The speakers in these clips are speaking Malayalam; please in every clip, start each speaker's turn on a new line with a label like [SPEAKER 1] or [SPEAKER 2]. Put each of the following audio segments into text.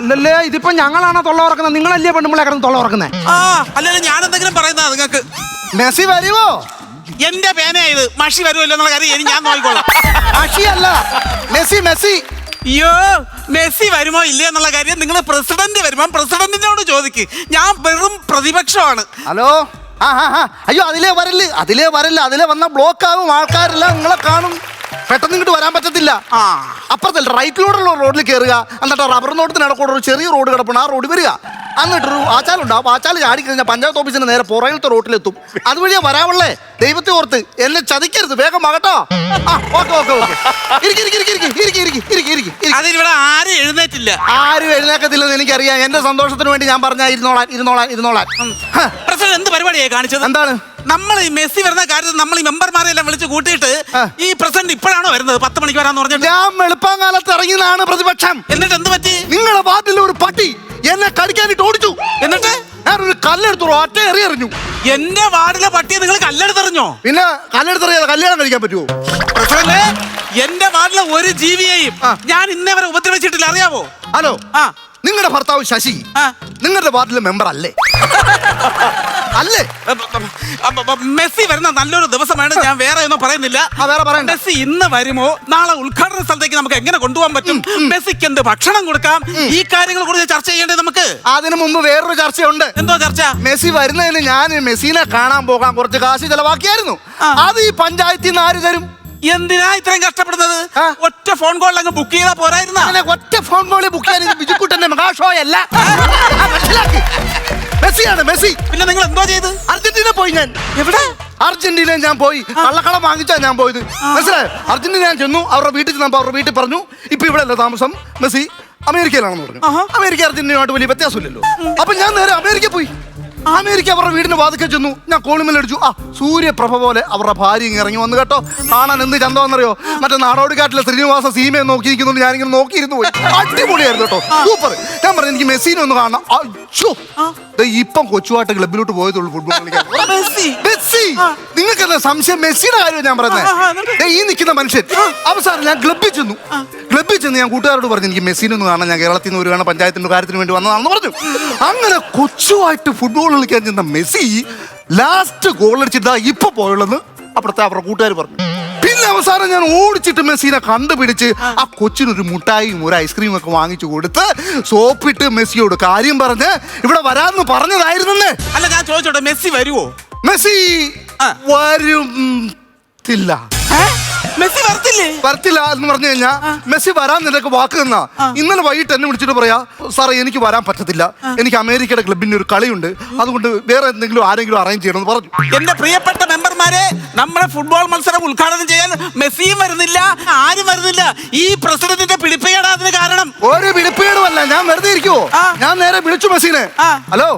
[SPEAKER 1] അല്ലല്ലേ, ഇതിപ്പോ ഞങ്ങളാണോ തൊള്ള ഉറക്കുന്നത്? നിങ്ങളല്ലേ പെണ്ണുമ്പളെ കിടന്ന് തൊള്ള ഉറക്കുന്നത്?
[SPEAKER 2] അല്ലല്ലേ ഞാൻ എന്തെങ്കിലും പറയുന്ന നിങ്ങൾക്ക്?
[SPEAKER 1] മെസ്സി വരുവോ?
[SPEAKER 2] എന്റെ പേനയാ ഇത്. മഷി വരുമല്ലോ എന്നുള്ള കാര്യം ഇനി ഞാൻ നോക്കിക്കോളാം.
[SPEAKER 1] മഷി അല്ല, മെസ്സി മെസ്സി.
[SPEAKER 2] അയ്യോ, മെസ്സി വരുമോ ഇല്ലേ എന്നുള്ള കാര്യം നിങ്ങൾ പ്രസിഡന്റ് വരുമ്പോ പ്രസിഡന്റിനോട് ചോദിക്ക്. ഞാൻ വെറും പ്രതിപക്ഷമാണ്.
[SPEAKER 1] ഹലോ, അയ്യോ അതിലേ വരല്ല. അതിലേ വന്ന ബ്ലോക്ക് ആകും. ആൾക്കാരെല്ലാം നിങ്ങളെ കാണും. പെട്ടെന്ന് ഇങ്ങോട്ട് വരാൻ പറ്റത്തില്ല. അപ്പുറത്തല്ല, റൈറ്റിലൂടെയുള്ള റോഡിൽ കയറുക. എന്നിട്ട് റബ്ബർ നോട്ടത്തിനടക്കൂടെ ഒരു ചെറിയ റോഡ് കിടപ്പുണ്ട്, ആ റോഡ് വരിക. എന്നിട്ടൊരു ആച്ചാലുണ്ട്. ആ ആച്ചാൽ ചാടി കഴിഞ്ഞാൽ പഞ്ചായത്ത് ഓഫീസിന് നേരെ പുറകിലത്തെ റോട്ടിലെത്തും. അതുവഴിയാ വരാവുള്ളേ. ദൈവത്തെ ഓർത്ത് എന്നെ ചതിക്കരുത്. വേഗം ആകട്ടോ.
[SPEAKER 2] അതിനിവിടെ ആരും എഴുന്നേറ്റില്ല.
[SPEAKER 1] ആരും എഴുന്നേക്കത്തില്ലെന്ന് എനിക്കറിയാം. എന്റെ സന്തോഷത്തിന് വേണ്ടി ഞാൻ പറഞ്ഞ ഇരുന്നോളാൻ.
[SPEAKER 2] പ്രസിഡന്റ് എന്ത് പരിപാടിയായി കാണിച്ചത്?
[SPEAKER 1] എന്താണ്?
[SPEAKER 2] നമ്മൾ ഈ മെസ്സി വരുന്ന കാര്യത്തിൽ നമ്മൾ ഈ മെമ്പർമാരെ എല്ലാം വിളിച്ച് കൂട്ടിയിട്ട് ഈ പ്രസിഡന്റ് ഇപ്പോഴാണോ വരുന്നത്? 10 മണിക്ക് വരാന്ന് പറഞ്ഞിട്ട്
[SPEAKER 1] ഞാൻ വെളുപ്പാങ്കാലത്ത് ഇറങ്ങിയതാണ് പ്രതിപക്ഷം.
[SPEAKER 2] എന്നിട്ട് എന്ത് പറ്റി?
[SPEAKER 1] നിങ്ങളെ വാർഡിലെ ഒരു പട്ടി എന്നെ കടിക്കാനിട്ട് ഓടിച്ചു.
[SPEAKER 2] എന്നിട്ട്
[SPEAKER 1] ഞാനൊരു കല്ലെടുത്തു ഒറ്റ എറിഞ്ഞു.
[SPEAKER 2] എന്റെ വാർഡിലെ പട്ടിയെ നിങ്ങൾ കല്ലെടുത്തെറിഞ്ഞോ?
[SPEAKER 1] പിന്നെ കല്ലെടുത്തെറിയാതെ കല്യാണം കഴിക്കാൻ പറ്റുമോ?
[SPEAKER 2] പ്രസിഡന്റ്, എന്റെ വാർഡിലെ ഒരു ജീവിയെയും ഞാൻ ഇന്നേ വരെ ഉപദ്രവിച്ചിട്ടില്ല, അറിയാവോ?
[SPEAKER 1] ഹലോ, നിങ്ങളുടെ ഭർത്താവ് ശശി നിങ്ങളുടെ വാർഡിലെ മെമ്പർ അല്ലേ?
[SPEAKER 2] മെസ്സി വരുന്ന നല്ലൊരു ദിവസമാണ്. ഞാൻ വേറെ ഒന്നും പറയുന്നില്ല. മെസ്സി ഇന്ന് വരുമോ? നാളെ ഉദ്ഘാടന സ്ഥലത്തേക്ക് നമുക്ക് എങ്ങനെ കൊണ്ടുപോകാൻ പറ്റും? മെസ്സിക്ക് എന്ത് ഭക്ഷണം കൊടുക്കാം? ഈ കാര്യങ്ങൾ കൂടുതൽ ചർച്ച ചെയ്യേണ്ടത് നമുക്ക്.
[SPEAKER 1] അതിനു മുമ്പ് വേറൊരു ചർച്ചയുണ്ട്.
[SPEAKER 2] എന്തോ ചർച്ച?
[SPEAKER 1] മെസ്സി വരുന്നതിന് ഞാൻ മെസ്സിനെ കാണാൻ പോകാൻ കുറച്ച് കാശ് ചെലവാക്കിയായിരുന്നു. അത് ഈ പഞ്ചായത്തിൽ നിന്ന് ആര് തരും?
[SPEAKER 2] എന്തിനാ ഇത്രയും കഷ്ടപ്പെടുന്നത്? ഒറ്റ ഫോൺ കോളിൽ അങ്ങ് ബുക്ക് ചെയ്താൽ പോരായിരുന്ന?
[SPEAKER 1] ഒറ്റ ഫോൺ കോളിൽ ബുക്ക് ചെയ്യാൻ ബിജുക്കുട്ടന്റെ മെഗാ ഷോ അല്ല. മെസ്സിയാണ് മെസ്സി.
[SPEAKER 2] പിന്നെ നിങ്ങൾ എന്തോ ചെയ്ത്?
[SPEAKER 1] അർജന്റീന പോയി. ഞാൻ
[SPEAKER 2] എവിടെ?
[SPEAKER 1] അർജന്റീന ഞാൻ പോയി. കള്ളക്കളം വാങ്ങിച്ചാ ഞാൻ പോയത്. മനസ്സിലായോ? അർജന്റീന ഞാൻ ചെന്നു. അവരുടെ വീട്ടിൽ ചെന്നപ്പോ അവരുടെ വീട്ടിൽ പറഞ്ഞു ഇപ്പൊ ഇവിടെ അല്ല താമസം, മെസ്സി അമേരിക്കയിലാണെന്ന് പറഞ്ഞു. അമേരിക്ക അർജന്റീനയുമായിട്ട് വലിയ വ്യത്യാസമില്ലല്ലോ. അപ്പൊ ഞാൻ നേരെ അമേരിക്ക പോയി. അമേരിക്ക അവരുടെ വീടിന് വാതിക്കെ ചെന്നു. ഞാൻ കോളിമേലടിച്ചു. സൂര്യപ്രഭ പോലെ അവരുടെ ഭാര്യ ഇറങ്ങി വന്നു കേട്ടോ. കാണാൻ എന്ത് ചന്തമെന്നറിയോ? മറ്റേ നാടോടിക്കാട്ടിലെ ശ്രീനിവാസ സീമയെ നോക്കിയിരിക്കുന്നുണ്ട്. ഞാനിങ്ങനെ നോക്കിയിരുന്നു പോയി. അടിപൊളിയായിരുന്നു കേട്ടോ, സൂപ്പർ. ഞാൻ പറഞ്ഞു എനിക്ക് മെസ്സിനെ ഒന്ന് കാണണം. ഇപ്പം കൊച്ചുവായിട്ട് ക്ലബിലോട്ട് പോയതുള്ളൂ ഫുട്ബോൾ കളിക്കാൻ. മെസ്സി, നിങ്ങൾക്ക് എന്താ സംശയം? മെസ്സിയുടെ കാര്യം ഞാൻ പറയുന്നത്. ഈ നിൽക്കുന്ന മനുഷ്യൻ അവസാനം ഞാൻ ക്ലബിൽ ചെന്നു. ഞാൻ കൂട്ടുകാരോട് പറഞ്ഞു എനിക്ക് മെസ്സിനെ ഒന്ന് കാണാൻ. ഞാൻ കേരളത്തിൽ നിന്ന് ഒരു പഞ്ചായത്തിന്റെ കാര്യത്തിന് വേണ്ടി വന്നതാണെന്ന് പറഞ്ഞു. അങ്ങനെ കൊച്ചുവായിട്ട് ഫുട്ബോൾ കളിക്കാൻ ചെന്ന മെസ്സി ലാസ്റ്റ് ഗോൾ അടിച്ചിട്ട് ഇപ്പൊ പോയുള്ളെന്ന് അപ്പുറത്തെ അവരുടെ കൂട്ടുകാർ പറഞ്ഞു. പിന്നെ അവസാനം ഞാൻ ഓടിച്ചിട്ട് മെസ്സിനെ കണ്ടുപിടിച്ച് ആ കൊച്ചിനൊരു മുട്ടായും ഒരു ഐസ്ക്രീമും ഒക്കെ വാങ്ങിച്ചു കൊടുത്ത് സോപ്പിട്ട് മെസ്സിയോട് കാര്യം പറഞ്ഞ് ഇവിടെ വരാന്ന് പറഞ്ഞതായിരുന്നേ.
[SPEAKER 2] അല്ല ഞാൻ ചോദിച്ചോട്ടെ, മെസ്സി വരുവോ?
[SPEAKER 1] മെസ്സി വരുത്തില്ല.
[SPEAKER 2] മെസ്സി
[SPEAKER 1] വരത്തില്ല എന്ന് പറഞ്ഞു കഴിഞ്ഞാ മെസ്സി വരാൻ നിനക്ക് വാക്ക് തന്നാ. ഇന്നലെ വൈകിട്ട് എന്നെ വിളിച്ചിട്ട് പറയാ സാറേ എനിക്ക് വരാൻ പറ്റത്തില്ല, എനിക്ക് അമേരിക്കയുടെ ക്ലബിന്റെ ഒരു കളിയുണ്ട്, അതുകൊണ്ട് വേറെ എന്തെങ്കിലും ആരെങ്കിലും അറേഞ്ച് ചെയ്യണമെന്ന് പറഞ്ഞു.
[SPEAKER 2] എന്റെ പ്രിയപ്പെട്ട മെമ്പർമാരെ, നമ്മുടെ ഫുട്ബോൾ മത്സരം ഉദ്ഘാടനം ചെയ്യാൻ മെസ്സിയും വരുന്നില്ല, ആരും വരുന്നില്ല. ഈ പ്രസിഡന്റിന്റെ പിടിപ്പേടാ അതിന് കാരണം.
[SPEAKER 1] ഒരു പിടിപ്പേടുമല്ല, ഞാൻ വെറുതെ ഇരിക്കുവോ? ഞാൻ നേരെ വിളിച്ചു മെസ്സിനെ. ഹലോ,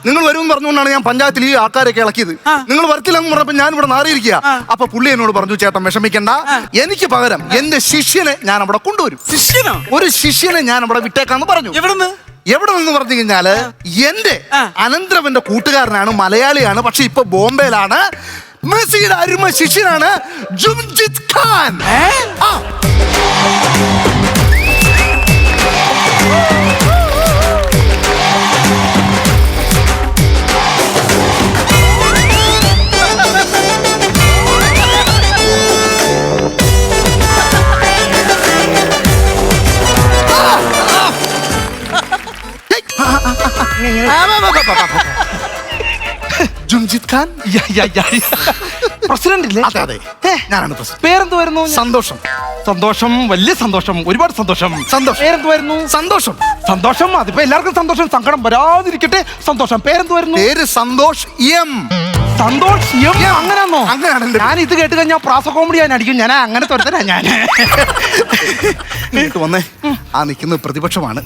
[SPEAKER 1] നിങ്ങൾ വരുമെന്ന് പറഞ്ഞുകൊണ്ടാണ് ഞാൻ പഞ്ചായത്തിൽ ഈ ആൾക്കാരൊക്കെ ഇളക്കിയത്. നിങ്ങൾ വരത്തില്ലെന്ന് പറഞ്ഞപ്പോ ഞാൻ ഇവിടെ നാറിയിരിക്കുക. അപ്പൊ പുള്ളി എന്നോട് പറഞ്ഞു ചേട്ടൻ വിഷമിക്കണ്ട, എനിക്ക് പകരം എന്റെ ശിഷ്യനെ ഞാൻ അവിടെ കൊണ്ടുവരും. ഒരു ശിഷ്യനെ ഞാൻ അവിടെ വിട്ടേക്കാന്ന് പറഞ്ഞു. എവിടെ നിന്ന് പറഞ്ഞു കഴിഞ്ഞാല് എന്റെ അനന്തരവന്റെ കൂട്ടുകാരനാണ്, മലയാളിയാണ്, പക്ഷെ ഇപ്പൊ ബോംബെയിലാണ്. മെസ്സിയുടെ അരുമ ശിഷ്യനാണ് ജുംജിത് ഖാൻ. ജുംജിത് ഖാൻ
[SPEAKER 3] പ്രസിഡന്റ് ഇല്ലേ?
[SPEAKER 1] അതെ അതെ, ഞാനാണ് പ്രസിഡന്റ്.
[SPEAKER 3] പേരെന്തുവായിരുന്നു?
[SPEAKER 1] സന്തോഷം.
[SPEAKER 3] സന്തോഷം, വലിയ സന്തോഷം, ഒരുപാട് സന്തോഷം.
[SPEAKER 1] സന്തോഷം.
[SPEAKER 3] പേരെന്തുവായിരുന്നു?
[SPEAKER 1] സന്തോഷം.
[SPEAKER 3] സന്തോഷം, അതിപ്പോ എല്ലാവർക്കും സന്തോഷം, സങ്കടം വരാതിരിക്കട്ടെ. സന്തോഷം. പേരെന്തുവായിരുന്നു?
[SPEAKER 1] പേര് സന്തോഷ് എം.
[SPEAKER 3] സന്തോഷ് എം. അങ്ങനെയാണോ?
[SPEAKER 1] അങ്ങനെയാണ്.
[SPEAKER 3] ഞാൻ ഇത് കേട്ട് കഴിഞ്ഞാൽ പ്രാസ കോമഡി ഞാൻ അടിക്കും. ഞാൻ അങ്ങനെ തുരത്തരാ. ഞാൻ
[SPEAKER 1] വന്നേ. ആ നിൽക്കുന്നത് പ്രതിപക്ഷമാണ്.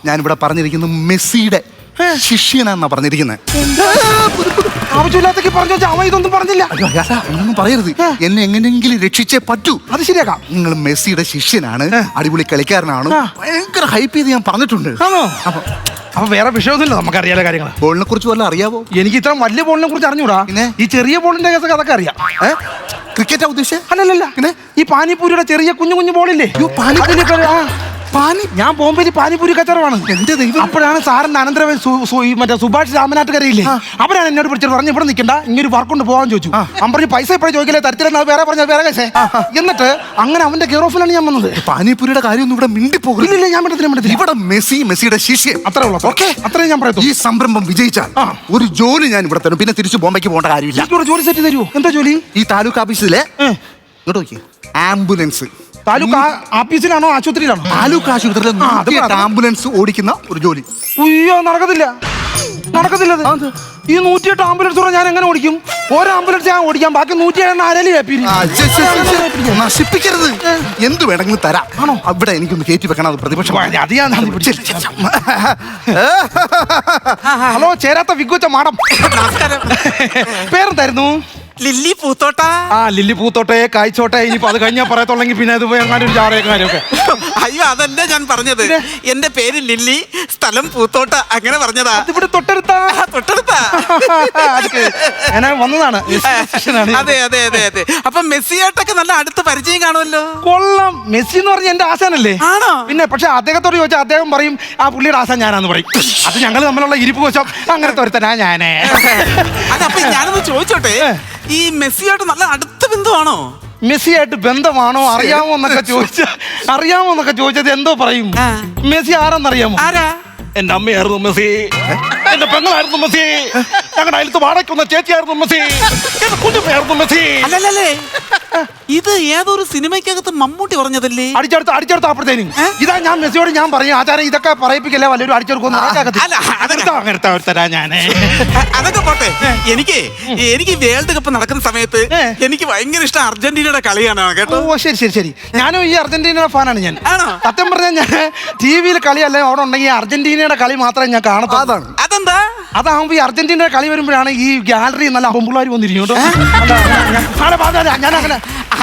[SPEAKER 1] ഞാനിവിടെ പറഞ്ഞിരിക്കുന്നത് മെസ്സിയുടെ ശിഷ്യനാന്നാ പറഞ്ഞിരിക്കുന്നത്.
[SPEAKER 3] ആവശ്യമില്ലാത്തൊക്കെ പറഞ്ഞു അവ ഇതൊന്നും പറഞ്ഞില്ല.
[SPEAKER 1] ഒന്നും പറയരുത്, എന്നെ എങ്ങനെയെങ്കിലും രക്ഷിച്ചേ പറ്റൂ.
[SPEAKER 3] അത് ശരിയാക്കാം.
[SPEAKER 1] നിങ്ങൾ മെസ്സിയുടെ ശിഷ്യനാണ്, അടിപൊളി കളിക്കാരനാണ്, ഭയങ്കര ഹൈപ്പ് ചെയ്ത് ഞാൻ പറഞ്ഞിട്ടുണ്ട്.
[SPEAKER 3] അപ്പൊ വേറെ വിഷയമൊന്നുമില്ല, നമുക്കറിയാലോ കാര്യങ്ങൾ.
[SPEAKER 1] ബോളിനെ കുറിച്ച് വല്ല അറിയാവോ?
[SPEAKER 3] എനിക്ക് ഇത്ര വലിയ ബോളിനെ കുറിച്ച് അറിഞ്ഞൂടാ. പിന്നെ ഈ ചെറിയ ബോളിന്റെ കേസൊക്കെ അതൊക്കെ അറിയാം.
[SPEAKER 1] ക്രിക്കറ്റാ ഉദ്ദേശിച്ചത്?
[SPEAKER 3] അല്ലല്ല, പിന്നെ ഈ പാനിപ്പൂരിയുടെ ചെറിയ കുഞ്ഞു കുഞ്ഞു ബോളില്ലേ?
[SPEAKER 1] പാനിപ്പൂരി
[SPEAKER 3] ഞാൻ ബോംബെയിൽ പാനിപൂരി കച്ചവടമാണ്.
[SPEAKER 1] എന്റെ ദൈവം.
[SPEAKER 3] അപ്പോഴാണ് സാറിന്റെ അനന്തരവൻ മറ്റേ സുഭാഷ് രാമനാട്ടുകരയില്ലേ, അവരാണ് എന്നോട് പിടിച്ചിട്ട് പറഞ്ഞു ഇവിടെ നിൽക്കണ്ട, ഇങ്ങനെ വർക്ക് കൊണ്ട് പോകാൻ ചോദിച്ചു. അവൻ പറഞ്ഞു പൈസ ഇപ്പോഴും ചോദിക്കില്ലേ, തരത്തിലെന്ന് വേറെ പറഞ്ഞാൽ വേറെ കേസേ. എന്നിട്ട് അങ്ങനെ അവന്റെ കെയർ ഓഫിലാണ് ഞാൻ വന്നത്.
[SPEAKER 1] പാനിപൂരിയുടെ കാര്യമൊന്നും ഇവിടെ മിണ്ടിപ്പോകും.
[SPEAKER 3] ഇല്ല ഞാൻ മിണ്ടത്തില്ല.
[SPEAKER 1] ഇവിടെ മെസ്സിയുടെ ശിഷ്യം
[SPEAKER 3] അത്രേ ഉള്ളൂ. ഓക്കെ, അത്രയും ഞാൻ പറയുന്നു.
[SPEAKER 1] ഈ സംരംഭം വിജയിച്ചാൽ ഒരു ജോലി ഞാൻ ഇവിടെ തരും, പിന്നെ തിരിച്ചു ബോംബെക്ക് പോകേണ്ട കാര്യമില്ല.
[SPEAKER 3] ജോലി സെറ്റ് തരുമോ? എന്താ ജോലി?
[SPEAKER 1] ഈ താലൂക്ക് ഓഫീസിലെ ഇങ്ങോട്ട് നോക്കി ആംബുലൻസ്.
[SPEAKER 3] താലൂക്ക് ഓഫീസിലാണോ ആശുപത്രിയിലാണോ?
[SPEAKER 1] താലൂക്ക് ആശുപത്രിയിൽ ആംബുലൻസ് ഓടിക്കുന്ന ഒരു ജോലി.
[SPEAKER 3] അയ്യോ നടക്കത്തില്ല. ഈ 108 ആംബുലൻസ് ഞാൻ എങ്ങനെ ഓടിക്കും? ഓരോ ആംബുലൻസ് ഞാൻ ഓടിക്കാം, ബാക്കി 107 ആരേലും
[SPEAKER 1] നശിപ്പിക്കരുത്. എന്ത് വേണമെങ്കിലും തരാം. ആണോ? അവിടെ എനിക്കൊന്ന് കയറ്റി വെക്കണം, അത് പ്രതിപക്ഷം.
[SPEAKER 3] ഹലോ, ചേരാത്ത വിഗുച്ച മാഡം, പേരെന്തായിരുന്നു?
[SPEAKER 2] ലില്ലി പൂത്തോട്ട.
[SPEAKER 3] ലില്ലി പൂത്തോട്ടെ, കായ്ച്ചോട്ടെ. ഇനിയിപ്പോ അത് കഴിഞ്ഞാൽ പറയത്തുള്ളെങ്കിൽ പിന്നെ അത് പോയി അങ്ങനെ ഒരു കാര്യമൊക്കെ.
[SPEAKER 2] അയ്യോ അതല്ല ഞാൻ പറഞ്ഞത്, എന്റെ പേര് ലില്ലി, സ്ഥലം പൂത്തോട്ട, അങ്ങനെ പറഞ്ഞതാ.
[SPEAKER 3] ഇവിടെ തൊട്ടടുത്താ ഞാൻ വന്നതാണ്.
[SPEAKER 2] അതെ അതെ അതെ അതെ. അപ്പൊ മെസ്സിയായിട്ടൊക്കെ നല്ല അടുത്ത പരിചയം കാണുമല്ലോ.
[SPEAKER 3] കൊള്ളാം. മെസ്സി എന്ന് പറഞ്ഞ എന്റെ ആശാനല്ലേ?
[SPEAKER 2] ആണോ?
[SPEAKER 3] പിന്നെ പക്ഷെ അദ്ദേഹത്തോട് ചോദിച്ചാൽ അദ്ദേഹം പറയും ആ പുള്ളിയുടെ ആശാൻ ഞാനാന്ന് പറയും. അത് ഞങ്ങൾ തമ്മിലുള്ള ഇരിപ്പ് കോശം അങ്ങനത്തെ ഒരുത്തനാ ഞാനേ.
[SPEAKER 2] അതപ്പൊ ഞാനൊന്ന് ചോദിച്ചോട്ടെ, ഈ മെസ്സിയായിട്ട് നല്ല അടുത്ത ബന്ധമാണോ?
[SPEAKER 3] മെസ്സിയായിട്ട് ബന്ധമാണോ അറിയാമോ എന്നൊക്കെ ചോദിച്ചത് എന്തോ പറയും. മെസ്സി ആരാന്നറിയാമോ?
[SPEAKER 2] ആരാ?
[SPEAKER 3] എന്റെ അമ്മയായിരുന്നു മെസ്സി, എന്റെ പെങ്ങളായിരുന്നു മെസ്സി, ഞങ്ങളുടെ അയലത്ത് വാടകയ്ക്കുന്ന ചേച്ചിയായിരുന്നു മെസ്സി, എന്റെ കുഞ്ഞമ്മയായിരുന്നു മെസ്സി.
[SPEAKER 2] അല്ലല്ലേ, ഇത് ഏതൊരു സിനിമയ്ക്കകത്ത് മമ്മൂട്ടി പറഞ്ഞതല്ലേ?
[SPEAKER 3] അടിച്ചെടുത്തപ്പോഴത്തേനും ഇതാ ഞാൻ മെസ്സിയോട് ഞാൻ പറയും, ആചാരം ഇതൊക്കെ പറയിപ്പിക്കല്ലേ, വല്ലൊരു അടിച്ചെടുക്കുന്നു. ഞാനേ
[SPEAKER 2] അതൊക്കെ പോട്ടെ. എനിക്ക് വേൾഡ് കപ്പ് നടക്കുന്ന സമയത്ത് എനിക്ക് ഭയങ്കര ഇഷ്ടം അർജന്റീനയുടെ കളിയാണ് കേട്ടോ.
[SPEAKER 3] ഓ ശരി. ഞാനും ഈ അർജന്റീനയുടെ ഫാനാണ് ഞാൻ.
[SPEAKER 2] ആണോ?
[SPEAKER 3] സത്യം പറഞ്ഞാൽ ഞാൻ ടിവിയിൽ കളിയല്ലേ അവിടെ ഉണ്ടെങ്കിൽ അർജന്റീനയുടെ കളി മാത്രമേ ഞാൻ കാണത്തുള്ളൂ.
[SPEAKER 2] അതെന്താ?
[SPEAKER 3] അതാകുമ്പോ ഈ അർജന്റീനയുടെ കളി വരുമ്പോഴാണ് ഈ ഗാലറി നല്ല പൊമ്പിള്ളാർ വന്നിരിക്കും.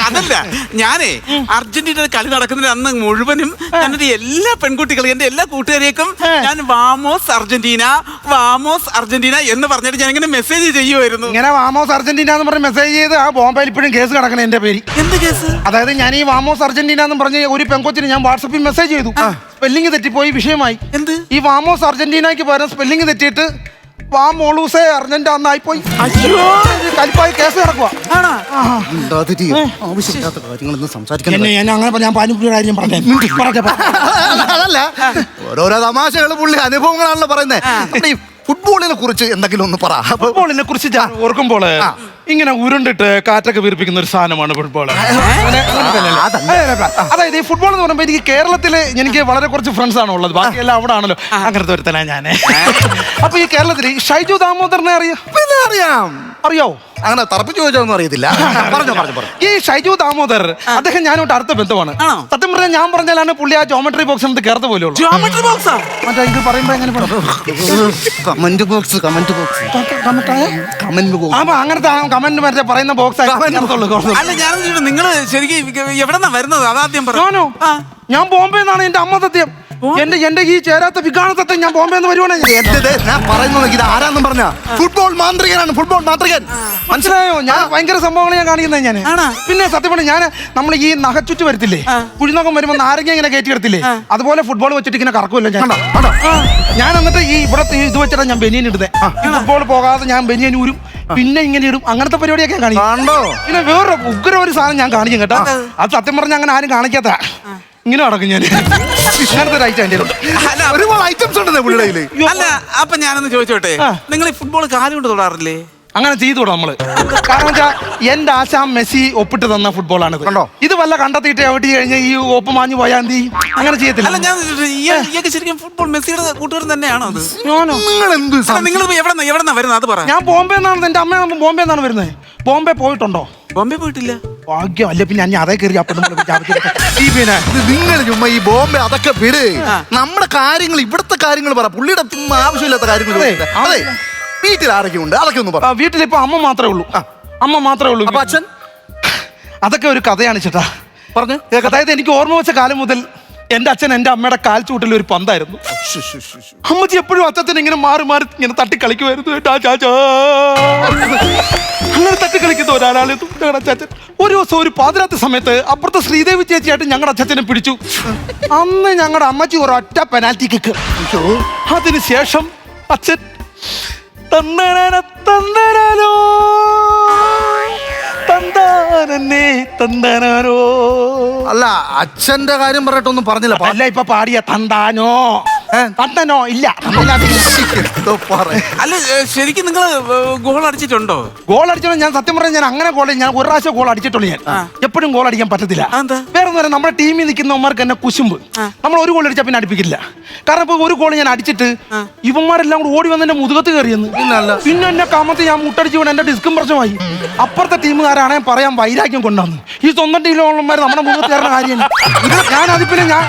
[SPEAKER 2] അതല്ല, ഞാനേ അർജന്റീനയുടെ കളി നടക്കുന്നതിന് അന്ന് മുഴുവനും ഞാനെന്റെ എല്ലാ പെൺകുട്ടികളും എന്റെ എല്ലാ കൂട്ടുകാരേക്കും ഞാൻ വാമോസ് അർജന്റീന എന്ന് പറഞ്ഞിട്ട് ഞാൻ ഇങ്ങനെ മെസ്സേജ് ചെയ്യുമായിരുന്നു.
[SPEAKER 3] ഇങ്ങനെ വാമോസ് അർജന്റീന എന്ന് പറഞ്ഞ് മെസ്സേജ് ചെയ്ത് ആ ബോംബെയിൽ ഇപ്പോഴും കേസ് കിടക്കണം എന്റെ പേര്.
[SPEAKER 2] എന്ത് കേസ്?
[SPEAKER 3] അതായത് ഞാൻ ഈ വാമോസ് അർജന്റീന എന്ന് പറഞ്ഞ് ഒരു പെൺകൊച്ചിന് ഞാൻ വാട്സപ്പിൽ മെസ്സേജ് ചെയ്തു, സ്പെല്ലിംഗ് തെറ്റിപ്പോയി, വിഷയമായി.
[SPEAKER 2] എന്ത്?
[SPEAKER 3] ഈ വാമോസ് അർജന്റീനയ്ക്ക് പകരം സ്പെല്ലിംഗ് തെറ്റിയിട്ട് വാമോളൂസേ അർജന്റ എന്നായിപ്പോയി. കലിപ്പായി കേസ് കിടക്കുക.
[SPEAKER 1] ആവശ്യമില്ലാത്ത കാര്യങ്ങളൊന്നും സംസാരിക്കാൻ.
[SPEAKER 3] ഞാൻ പാനിപ്പൂരിയുടെ കാര്യം പറഞ്ഞേ.
[SPEAKER 1] അതല്ല, ഓരോരോ തമാശകൾ പുള്ളി അനുഭവങ്ങളാണല്ലോ പറയുന്നത്. ഫുട്ബോളിനെ കുറിച്ച് എന്തെങ്കിലും ഒന്ന് പറ.
[SPEAKER 3] ഫുട്ബോളിനെ കുറിച്ച് ഓർക്കുമ്പോൾ ഇങ്ങനെ ഉരുണ്ടിട്ട് കാറ്റൊക്കെ വീർപ്പിക്കുന്ന ഒരു സാധനമാണ് ഫുട്ബോൾ. അതായത് ഈ ഫുട്ബോൾ എന്ന് പറയുമ്പോൾ എനിക്ക് കേരളത്തിൽ എനിക്ക് വളരെ കുറച്ച് ഫ്രണ്ട്സ് ആണ് ഉള്ളത്, ബാക്കിയെല്ലാം അവിടെ ആണല്ലോ. അങ്ങനത്തെ ഒരുത്തനാ ഞാൻ. അപ്പൊ ഈ കേരളത്തിൽ ഷൈജു ദാമോദറിനെ അറിയോ?
[SPEAKER 1] അങ്ങനെ തറപ്പിച്ച് ചോദിച്ചൊന്നും അറിയത്തില്ല.
[SPEAKER 3] ഈ ഷൈജു ദാമോദർ അദ്ദേഹം ഞാനോട്ട് അടുത്ത ബന്ധമാണ്. സത്യം പറഞ്ഞാൽ ഞാൻ പറഞ്ഞാലാണ് പുള്ളി ആ ജോമെട്രി ബോക്സ് നമുക്ക് കയറത്ത പോലെ ഉള്ളൂ.
[SPEAKER 2] ജോമെട്രി ബോക്സാ?
[SPEAKER 3] മറ്റേ ഇത് പറയുമ്പോ എങ്ങനെ
[SPEAKER 1] കമന്റ് ബോക്സ്
[SPEAKER 3] അങ്ങനത്തെ കമന്റ് മറ്റേ പറയുന്ന ബോക്സ്.
[SPEAKER 2] അല്ല ഞാൻ നിങ്ങള് ശരിക്കും എവിടെന്നാ വരുന്നത്? അതാദ്യം പറഞ്ഞു.
[SPEAKER 3] ഞാൻ ബോംബെ നിന്നാണ്. എന്റെ അമ്മ സത്യം. എന്റെ ഈ ചേരാത്ത വികാണത്തെ ഞാൻ ബോംബെ നിന്ന് വരുവാണ്.
[SPEAKER 1] ഞാൻ പറയുന്നത് ഇത് ആരാന്നും പറഞ്ഞ ഫുട്ബോൾ മാന്ത്രികനാണ്. ഫുട്ബോൾ മാന്ത്രികൻ
[SPEAKER 3] മനസ്സിലായോ? ഞാൻ ഭയങ്കര സംഭവങ്ങൾ ഞാൻ കാണിക്കുന്നത് ഞാൻ. പിന്നെ സത്യം പറഞ്ഞ ഞാൻ നമ്മൾ ഈ നഖച്ചുറ്റ് വരത്തില്ലേ, കുഴിനോക്കം വരുമ്പോ നാരങ്ങ ഇങ്ങനെ കയറ്റി കിടത്തില്ലേ, അതുപോലെ ഫുട്ബോൾ വെച്ചിട്ട് ഇങ്ങനെ കറക്കുമല്ലോ ഞാൻ. എന്നിട്ട് ഈ ഇവിടെ ഇത് വെച്ചിട്ടാണ് ഞാൻ ബനിയൻ ഇടുന്നത്. ഫുട്ബോൾ പോകാതെ ഞാൻ ബനിയൻ ഊരും, പിന്നെ ഇങ്ങനെ ഇടും. അങ്ങനത്തെ പരിപാടിയൊക്കെ കാണിക്കും. പിന്നെ വേറെ ഉഗ്ര ഒരു സാധനം ഞാൻ കാണിക്കും കേട്ടോ. അത് സത്യം പറഞ്ഞ അങ്ങനെ ആരും കാണിക്കാത്ത ഇങ്ങനെ നടക്കും ഞാൻ.
[SPEAKER 1] ഒരുപാട് ഐറ്റംസ് ഉണ്ട് പുള്ളിയുടെ കയ്യില്.
[SPEAKER 2] അല്ല അപ്പൊ ഞാനൊന്ന് ചോദിച്ചോട്ടെ, നിങ്ങൾ ഈ ഫുട്ബോൾ കാലുകൊണ്ട് തൊടാറില്ലേ?
[SPEAKER 3] അങ്ങനെ ചെയ്തോളൂ നമ്മള്. കാരണം വെച്ചാൽ എന്റെ ആശാൻ മെസ്സി ഒപ്പിട്ട് തന്ന ഫുട്ബോളാണ് ഇത്. വല്ല കണ്ടെത്തിയിട്ട് എവിടെ കഴിഞ്ഞാൽ ഈ ഒപ്പ് മാഞ്ഞു പോയാൽ എന്ത് ചെയ്യും? അങ്ങനെ ചെയ്യത്തില്ല.
[SPEAKER 2] അല്ല ഞാൻ ശരിക്കും ഫുട്ബോൾ മെസ്സിയുടെ കൂട്ടുകാരൻ തന്നെയാണോ അത്? നിങ്ങൾ എവിടെന്നാ വരുന്നത് അത് പറ.
[SPEAKER 3] ഞാൻ ബോംബെ നിന്നാണ്. എന്റെ അമ്മ ബോംബെ നിന്നാണ് വരുന്നത്. ബോംബെ പോയിട്ടുണ്ടോ?
[SPEAKER 2] ബോംബെ പോയിട്ടില്ല.
[SPEAKER 3] ഭാഗ്യം. അല്ല പിന്നെ ഞാൻ അതേ കയറി
[SPEAKER 1] നിങ്ങൾ ചുമ്മാ ഈ ബോംബെ അതൊക്കെ വിട്. നമ്മുടെ കാര്യങ്ങൾ ഇവിടുത്തെ കാര്യങ്ങൾ പറ. പുള്ളിയുടെ ആവശ്യമില്ലാത്ത കാര്യങ്ങൾ. അതെ, വീട്ടിൽ ആരൊക്കെ ഉണ്ട് അതൊക്കെ ഒന്ന് പറ.
[SPEAKER 3] വീട്ടിലിപ്പോ അമ്മ മാത്രമേ ഉള്ളൂ.
[SPEAKER 1] അപ്പൊ അച്ഛൻ?
[SPEAKER 3] അതൊക്കെ ഒരു കഥയാണ് ചേട്ടാ.
[SPEAKER 1] പറഞ്ഞു.
[SPEAKER 3] അതായത് എനിക്ക് ഓർമ്മ വെച്ച കാലം മുതൽ എന്റെ അച്ഛൻ എന്റെ അമ്മയുടെ കാൽ ചൂട്ടിൽ ഒരു പന്തായിരുന്നു. അമ്മച്ചി എപ്പോഴും അച്ഛൻ ഇങ്ങനെ മാറി മാറി ഇങ്ങനെ തട്ടി കളിക്കുമായിരുന്നു. അങ്ങനെ തട്ടി കളിക്കുന്ന ഒരാളാണ് ഞങ്ങളുടെ അച്ഛൻ. ഒരു ദിവസം ഒരു പാതിരാത്രി സമയത്ത് അപ്പുറത്തെ ശ്രീദേവി ചേച്ചിയായിട്ട് ഞങ്ങളുടെ അച്ഛനെ പിടിച്ചു. അന്ന് ഞങ്ങളുടെ അമ്മച്ചി ഒരൊറ്റ പെനാൽറ്റി കിക്ക്. അതിനുശേഷം അച്ഛൻ തന്തനാനോ തന്താനോ.
[SPEAKER 1] അല്ല അച്ഛന്റെ കാര്യം പറഞ്ഞിട്ടൊന്നും പറഞ്ഞില്ല.
[SPEAKER 3] അല്ല ഇപ്പൊ പാടിയ തന്താനോ തന്തനോ ഇല്ല.
[SPEAKER 2] അല്ല ശരിക്കും നിങ്ങൾ ഗോൾ അടിച്ചിട്ടുണ്ടോ?
[SPEAKER 3] ഗോൾ അടിച്ചോ? ഞാൻ സത്യം പറഞ്ഞാൽ ഞാൻ അങ്ങനെ ഞാൻ ഒരു പ്രാവശ്യം ഗോൾ അടിച്ചിട്ടുള്ളൂ. ഞാൻ എപ്പോഴും ഗോൾ അടിക്കാൻ പറ്റത്തില്ല. വേറെ ഒന്നും പറയാം, നമ്മുടെ ടീമിൽ നിൽക്കുന്നവന്മാർക്ക് എന്നെ കുശുമ്പ്. നമ്മൾ ഒരു ഗോൾ അടിച്ചാൽ പിന്നെ അടുപ്പിക്കില്ല. കാരണം ഇപ്പൊ ഒരു ഗോൾ ഞാൻ അടിച്ചിട്ട് ഇവന്മാരെല്ലാം കൂടി ഓടി വന്ന് എന്റെ മുതുകത്ത് കയറിയെന്ന്. പിന്നെ എന്നെ കാമത്ത് ഞാൻ മുട്ടടിച്ച് വീണ് എന്റെ ഡിസ്കും പ്രശ്നമായി. അപ്പുറത്തെ ടീമുകാരാണെങ്കിൽ പറയാൻ വൈരാഗ്യം കൊണ്ടുവന്നു. ഈ സ്വന്തം ടീമിലുള്ളവന്മാർ നമ്മുടെ മുതുകത്ത് കയറുന്ന കാര്യമാണ്. ഞാൻ അതിൽ പിന്നെ ഞാൻ